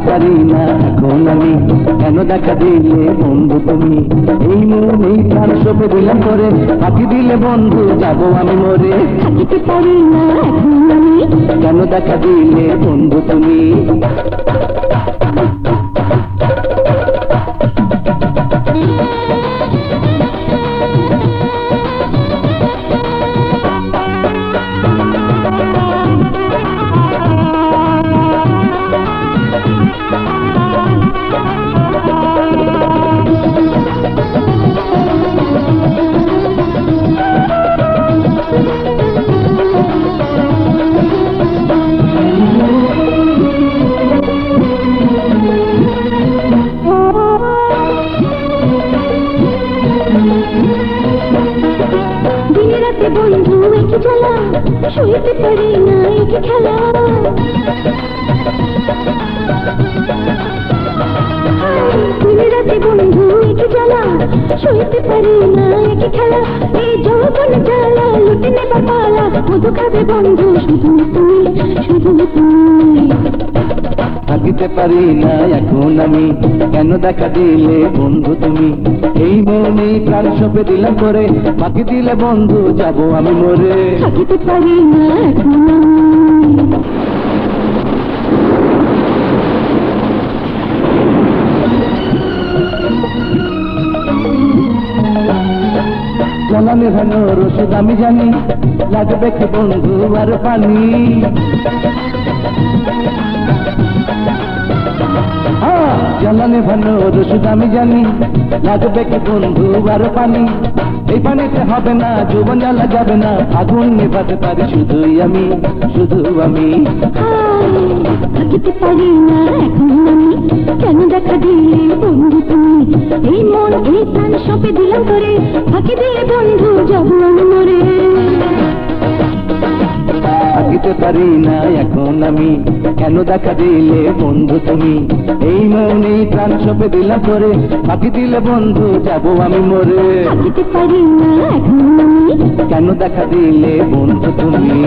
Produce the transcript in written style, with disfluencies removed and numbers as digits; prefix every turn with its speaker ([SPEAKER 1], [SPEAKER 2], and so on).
[SPEAKER 1] পারি না এখন আমি, কেন দেখা দিলে বন্ধু তুমি? এই মন এই প্রাণ সঁপে দিলাম করে, ফাঁকি দিলে বন্ধু যাব আমি মরে।
[SPEAKER 2] থাকিতে পারি না এখন আমি,
[SPEAKER 1] কেন দেখা দিলে বন্ধু তুমি?
[SPEAKER 2] দিনে রাতে বন্ধু একই জ্বালা, সইতে পারি না একই খেলা। দিনে রাতে বন্ধু একই জ্বালা, সইতে পারি না একই খেলা। এই যৌবন জ্বালা লুটে নেবার পালা, মধু খাবে বন্ধু শুধু তুই, শুধু তুই।
[SPEAKER 1] থাকিতে পারি না এখন আমি, কেন দেখা দিলে বন্ধু তুমি? এই মন এই প্রাণ সঁপে দিলাম করে, ফাঁকি দিলে বন্ধু যাব আমি মরে।
[SPEAKER 2] থাকিতে পারি না এখন আমি।
[SPEAKER 1] জ্বালানি ভানোর ওষুধ আমি জানি, লাগবে কি বন্ধু আর পানি? জ্বালানি ভানোর ওষুধ আমি জানি, লাগবে কি বন্ধু আর পানি? এই পানিতে হবে না, যৌবন জ্বালা যাবে না, আগুন নেভাতে পারি শুধুই আমি, শুধু আমি।
[SPEAKER 2] থাকিতে পারি না এখন আমি, কেন দেখা দিলে বন্ধু তুমি? এই মন এই প্রাণ সঁপে দিলাম করে, ফাঁকি দিলে বন্ধু যাব আমি মরে।
[SPEAKER 1] থাকিতে পারি না এখন আমি, কেন দেখা দিলে বন্ধু তুমি? এই মন এই প্রাণ সঁপে দিলাম করে, ফাঁকি দিলে বন্ধু যাব আমি মরে।
[SPEAKER 2] থাকিতে পারি না এখন আমি,
[SPEAKER 1] কেন দেখা দিলে বন্ধু তুমি?